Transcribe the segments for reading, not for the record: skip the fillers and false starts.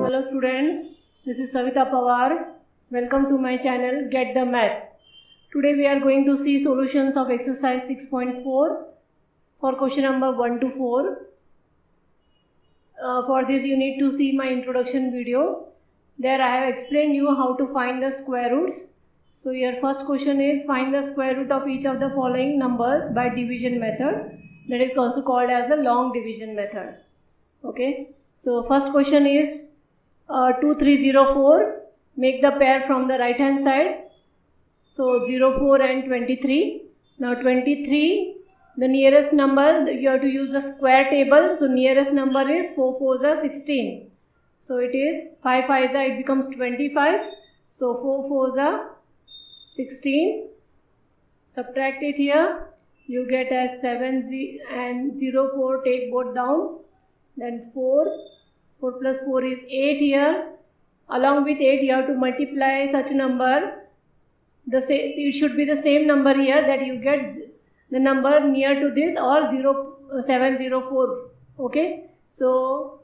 Hello students, this is Savita Pawar. Welcome to my channel Get the Math. Today we are going to see solutions of exercise 6.4 for question number 1 to 4. For this you need to see my introduction video. There I have explained you how to find the square roots. So your first question is find the square root of each of the following numbers by division method. That is also called as the long division method. Okay. So first question is 2304. Make the pair from the right hand side. So 04 and 23. Now 23, the nearest number you have to use the square table. So nearest number is 4 4s are 16. So it is 5 5s are, it becomes 25. So 4 4s are 16. Subtract it here. You get as 7 and 0 4. Take both down. Then 4 plus 4 is 8 here. Along with 8 you have to multiply such number. It should be the same number here, that you get the number near to this or 704. Okay. So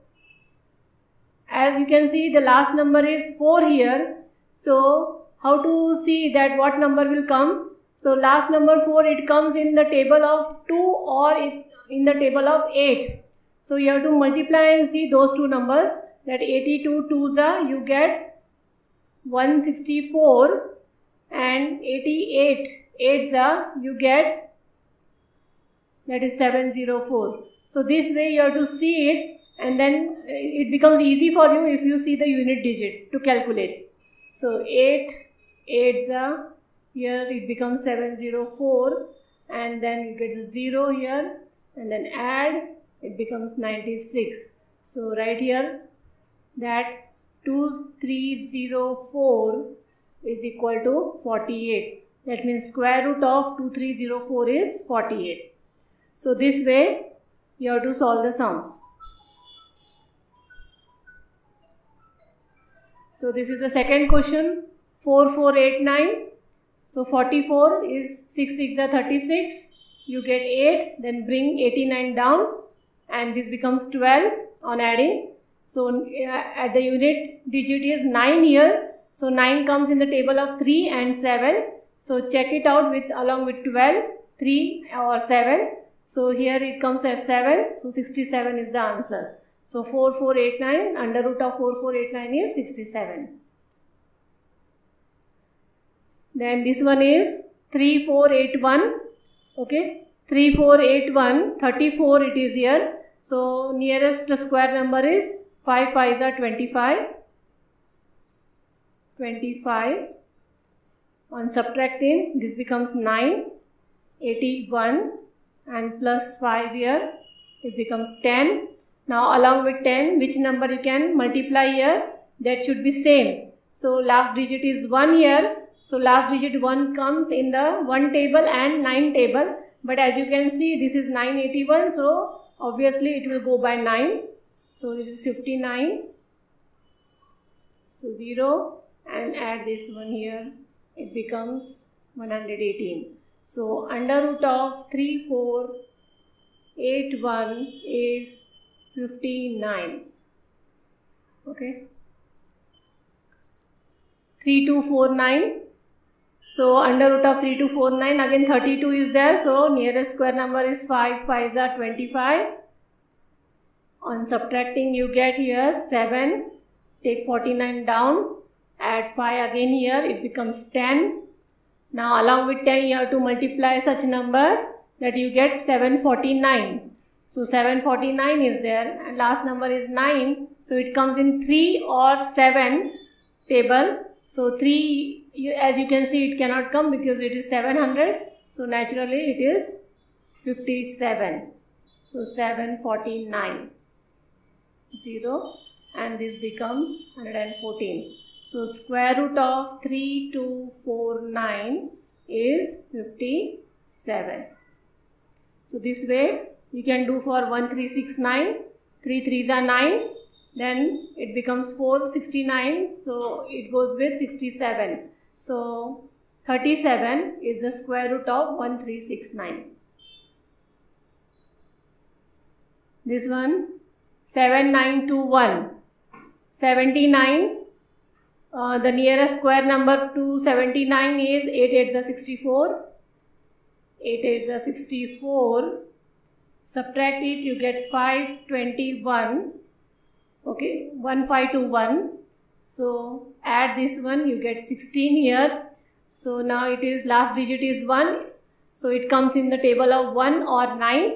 as you can see, the last number is 4 here. So how to see that what number will come? So last number 4, it comes in the table of 2 or in the table of 8. So you have to multiply and see those two numbers. That 82 2s are, you get 164, and 88 8s are, you get, that is 704. So this way you have to see it, and then it becomes easy for you if you see the unit digit to calculate. So 8 8s are, here it becomes 704, and then you get a 0 here, and then add, it becomes 96. So right here that 2304 is equal to 48. That means square root of 2304 is 48. So this way you have to solve the sums. So this is the second question, 4489. So 44 is 6 6 are 36. You get 8, then bring 89 down, and this becomes 12 on adding. So at the unit digit is 9 here. So 9 comes in the table of 3 and 7. So check it out with along with 12, 3 or 7. So here it comes as 7. So 67 is the answer. So 4489, under root of 4489 is 67. Then this one is 3481. Okay, 3481, 34 it is here. So nearest square number is 5 5s are 25. 25. On subtracting, this becomes 9. 81 and plus 5 here, it becomes 10. Now along with 10, which number you can multiply here? That should be same. So last digit is 1 here. So last digit 1 comes in the 1 table and 9 table. But as you can see, this is 981. So obviously it will go by 9. So it is 59. So 0, and add this one here. It becomes 118. So under root of 3481 is 59. Okay. 3249. So under root of 3249, again 32 is there. So nearest square number is 5 5s are 25. On subtracting, you get here 7. Take 49 down. Add 5 again here. It becomes 10. Now along with 10, you have to multiply such number that you get 749. So 749 is there, and last number is 9. So it comes in 3 or 7 table. So 3, as you can see, it cannot come because it is 700. So naturally it is 57. So 749. 0, and this becomes 114. So square root of 3249 is 57. So this way you can do for 1369. 3 3s are 9. Then it becomes 469. So it goes with 67. So 37 is the square root of 1369. This one 7921. 79. The nearest square number to 79 is 8 8s are 64. 8 8s are 64. Subtract it, you get 521. Okay, 1521. So add this one, you get 16 here. So now it is last digit is 1. So it comes in the table of 1 or 9.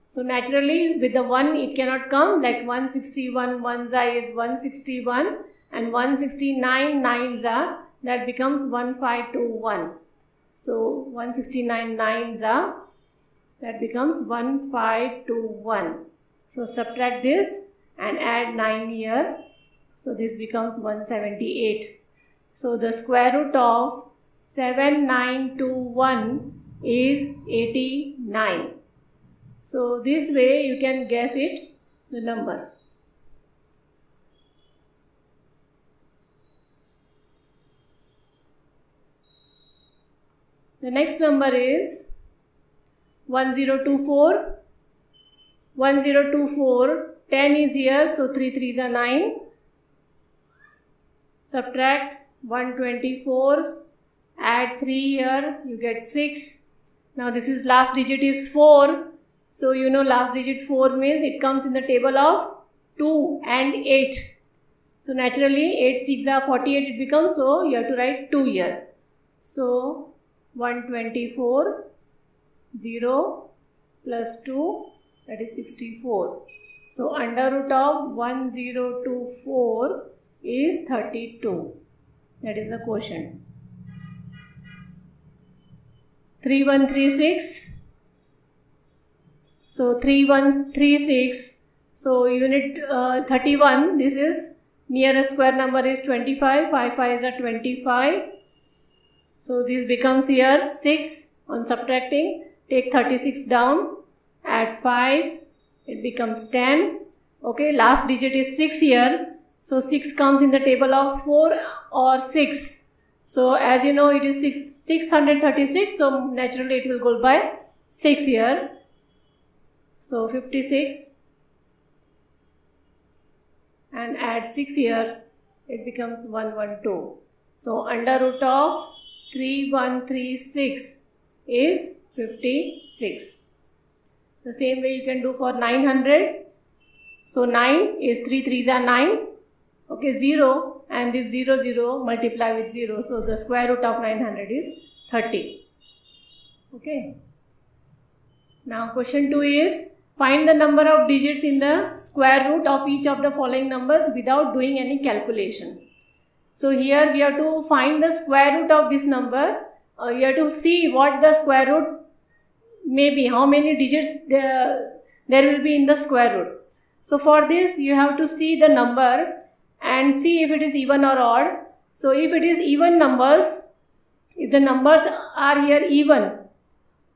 So naturally with the 1 it cannot come, like 161 1s is 161 and 169 9s are, that becomes 1521. So 169 9s are, that becomes 1521. So subtract this and add 9 here. So this becomes 178. So the square root of 7921 is 89. So this way you can guess it, the number. The next number is 1024. 1024, 10 is here, so 3 3s are 9. Subtract 124, add 3 here, you get 6. Now this is last digit is 4. So you know last digit 4 means it comes in the table of 2 and 8. So naturally 8 6 are 48 it becomes, so you have to write 2 here. So 124, 0 plus 2, that is 64. So under root of 1024 is 32. That is the quotient. 3136. So 3136. So unit 31. This is nearest square number is 25. 5 5s are 25. So this becomes here 6 on subtracting. Take 36 down. Add 5. It becomes 10. Okay. Last digit is 6 here. So 6 comes in the table of 4 or 6. So as you know it is 636. So naturally it will go by 6 here. So 56 and add 6 here, it becomes 112. So under root of 3136 is 56. The same way you can do for 900. So 9 is 3 3s are 9. Okay, 0 and this 0 0 multiply with 0. So the square root of 900 is 30. Okay. Now question 2 is find the number of digits in the square root of each of the following numbers without doing any calculation. So here we have to find the square root of this number. You have to see what the square root may be, how many digits there will be in the square root. So for this you have to see the number and see if it is even or odd. So if it is even numbers, if the numbers are here even,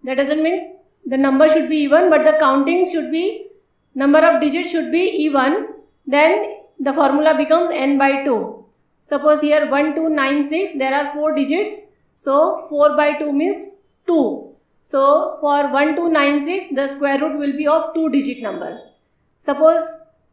that doesn't mean the number should be even, but the counting should be, number of digits should be even, then the formula becomes n by 2. Suppose here 1296, there are 4 digits, so 4 by 2 means 2. So for 1296, the square root will be of 2 digit number. Suppose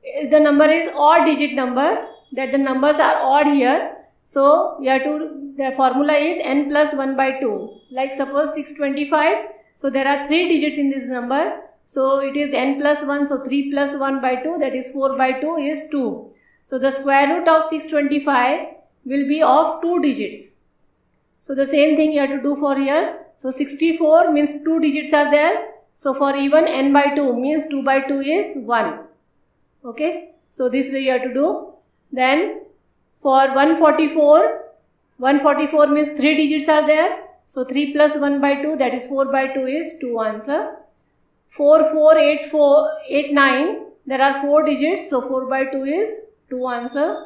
if the number is odd digit number, that the numbers are odd here, so you have to, the formula is n plus 1 by 2. Like suppose 625, so there are 3 digits in this number, so it is n plus 1, so 3 plus 1 by 2, that is 4 by 2 is 2. So the square root of 625 will be of 2 digits. So the same thing you have to do for here. So 64 means 2 digits are there. So for even n by 2 means 2 by 2 is 1. Okay. So this way you have to do. Then for 144 means 3 digits are there. So 3 plus 1 by 2, that is 4 by 2 is 2 answer. 4489, there are 4 digits, so 4 by 2 is 2 answer.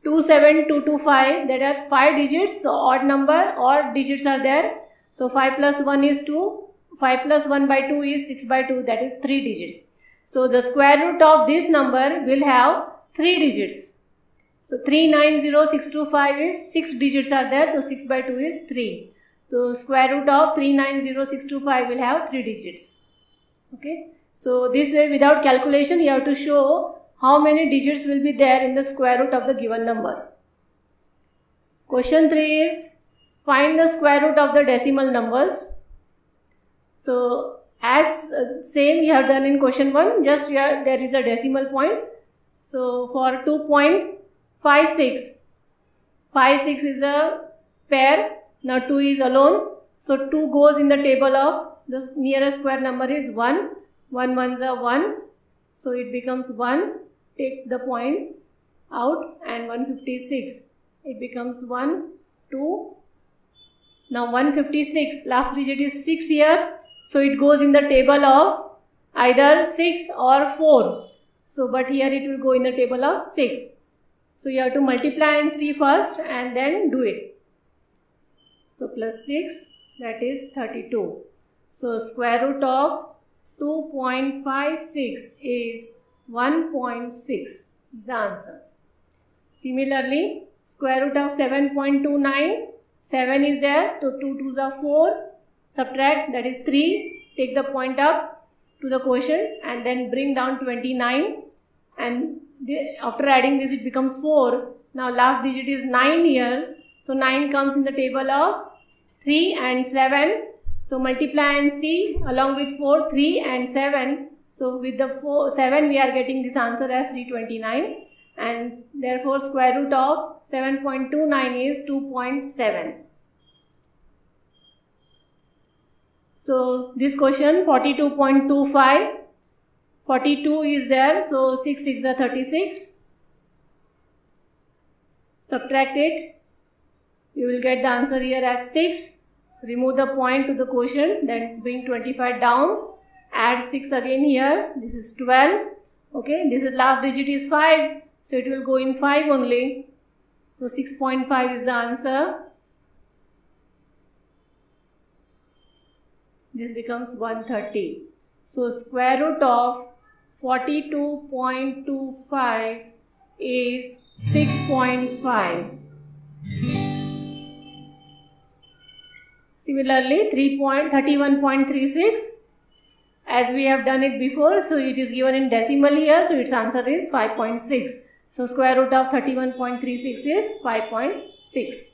27225, there are 5 digits, so odd number, odd digits are there. So 5 plus 1 is 2, 5 plus 1 by 2 is 6 by 2, that is 3 digits. So the square root of this number will have 3 digits. So 390625 is 6 digits are there, so 6 by 2 is 3. So square root of 390625 will have 3 digits. Okay. So this way without calculation you have to show how many digits will be there in the square root of the given number. Question 3 is find the square root of the decimal numbers. So as same we have done in question 1, just here there is a decimal point. So for 2.56, 56 is a pair, now 2 is alone. So 2 goes in the table of the nearest square number is 1, 1 ones are 1, so it becomes 1, take the point out, and 156, it becomes 1, 2, now 156, last digit is 6 here, so it goes in the table of either 6 or 4, so but here it will go in the table of 6, so you have to multiply and see first and then do it. So plus 6, that is 32. So square root of 2.56 is 1.6, the answer. Similarly, square root of 7.29, 7 is there, so 2 2s are 4, subtract, that is 3, take the point up to the quotient and then bring down 29, and after adding this it becomes 4. Now last digit is 9 here, so 9 comes in the table of 3 and 7, so multiply and see along with 4, 3 and 7, so with the 7 we are getting this answer as 329, and therefore square root of 7.29 is 2.7. So this question 42.25, 42 is there, so 6 6 are 36, subtract it, you will get the answer here as 6, remove the point to the quotient, then bring 25 down, add 6 again here, this is 12, okay, this is last digit is 5, so it will go in 5 only, so 6.5 is the answer. This becomes 130. So square root of 42.25 is 6.5. Similarly, 31.36, as we have done it before, so it is given in decimal here, so its answer is 5.6. So square root of 31.36 is 5.6.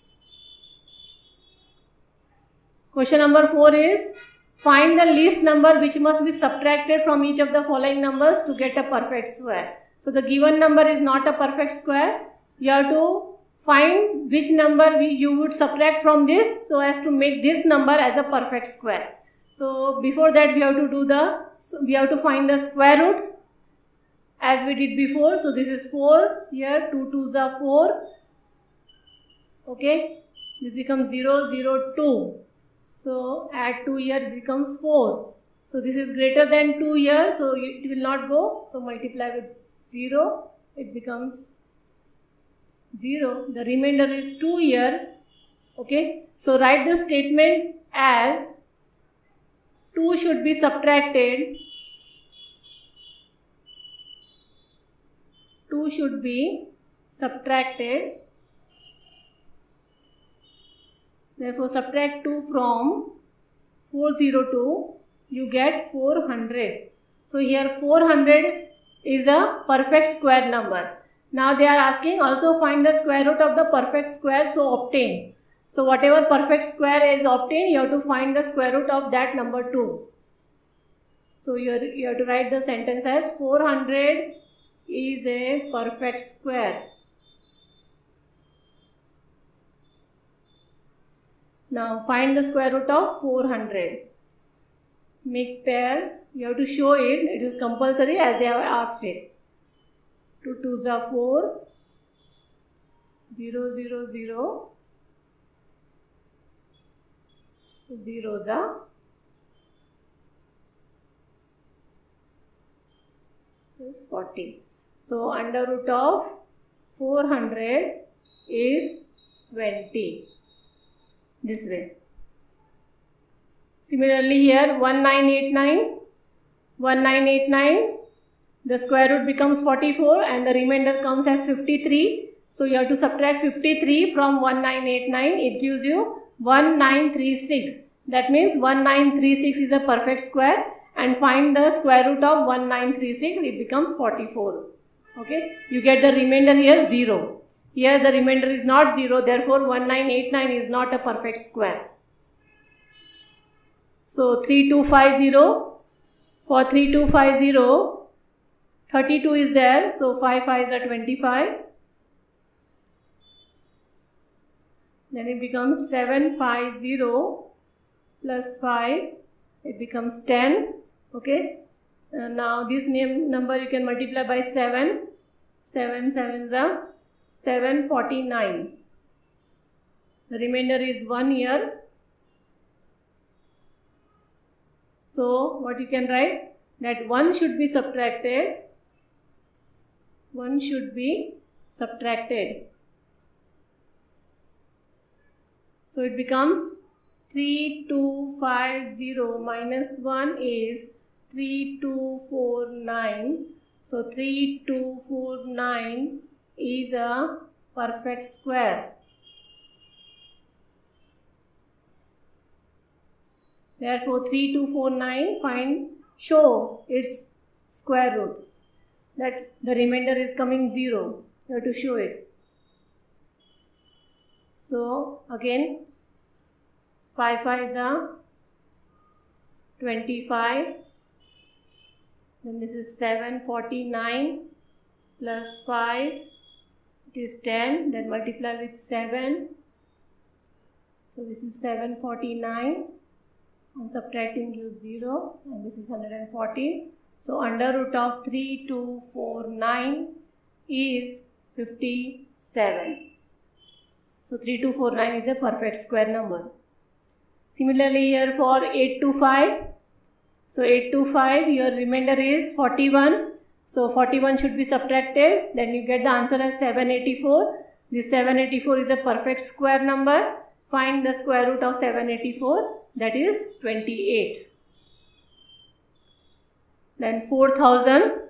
Question number 4 is find the least number which must be subtracted from each of the following numbers to get a perfect square. So the given number is not a perfect square. You have to find which number you would subtract from this so as to make this number as a perfect square. So before that we have to find the square root as we did before. So this is 4 here, 2 2s are 4. Okay, this becomes 0 0 2. So add 2 here, it becomes 4. So this is greater than 2 here, so it will not go. So multiply with 0, it becomes 0. The remainder is 2 here. Okay, so write the statement as 2 should be subtracted. 2 should be subtracted. Therefore, subtract 2 from 402, you get 400. So here 400 is a perfect square number. Now they are asking also find the square root of the perfect square, so obtain. So whatever perfect square is obtained, you have to find the square root of that number too. So you have to write the sentence as 400 is a perfect square. Now find the square root of 400. Make pair, you have to show it, it is compulsory as they have asked it. 2 2s are 4, 0 0 0, so zeros are 40. So under root of 400 is 20. This way. Similarly here 1989, the square root becomes 44 and the remainder comes as 53. So you have to subtract 53 from 1989, it gives you 1936. That means 1936 is a perfect square, and find the square root of 1936, it becomes 44. Okay, you get the remainder here 0. Here the remainder is not 0, therefore 1989 is not a perfect square. So 3250, for 3250, 32 is there, so 5 5s are 25. Then it becomes 750 plus 5, it becomes 10. Okay, now this number you can multiply by 7, 7 7s are 749. The remainder is 1 here. So what you can write, that 1 should be subtracted. 1 should be subtracted. So it becomes 3250 minus 1 is 3249. So 3249 is a perfect square. Therefore 3249 show its square root, that the remainder is coming 0. You have to show it. So again 5 5s are 25. Then this is 749 plus 5, it is 10. Then multiply with 7. So this is 749. And subtracting gives 0, and this is 114. So under root of 3249 is 57. So 3249 is a perfect square number. Similarly here for 825. So 825, your remainder is 41. So 41 should be subtracted. Then you get the answer as 784. This 784 is a perfect square number. Find the square root of 784. That is 28. Then 4000.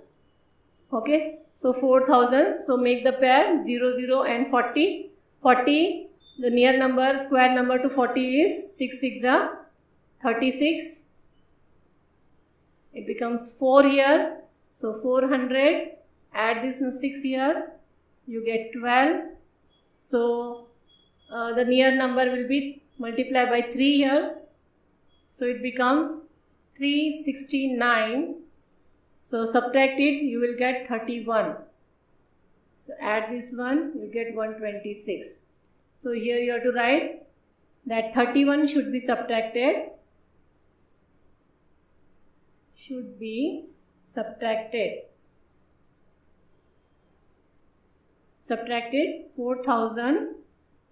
Okay, so 4000. So make the pair 0 0 and 40. 40, the near number, square number to 40 is 6 6 are 36. It becomes 4 here. So 400. Add this 6 here. You get 12. So the near number will be multiplied by 3 here. So it becomes 369. So subtract it, you will get 31. So add this one, you get 126. So here you have to write that 31 should be subtracted. Should be subtracted. Subtracted 4000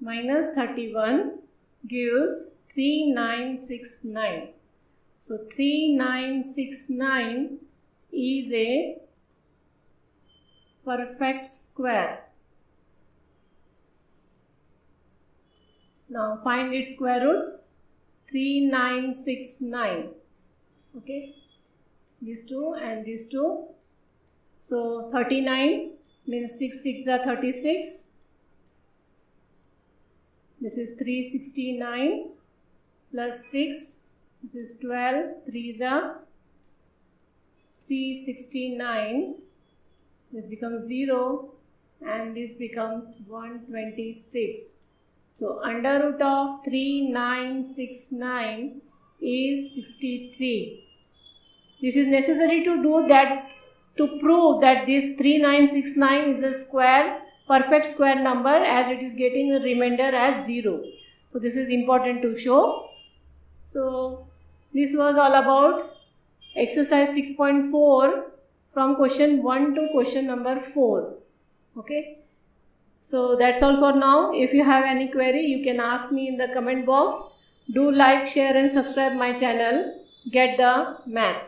minus 31 gives 3969. So 3969 is a perfect square. Now find its square root. 3969. Okay, these two and these two. So 39 means 6 6 are 36. This is 369 plus 6. This is 12. 3s are 369. This becomes 0 and this becomes 126. So under root of 3969 is 63. This is necessary to do that, to prove that this 3969 is a square, perfect square number, as it is getting the remainder as 0. So this is important to show. So this was all about exercise 6.4 from question 1 to question number 4. Okay. So that's all for now. If you have any query, you can ask me in the comment box. Do like, share and subscribe my channel. Get the math.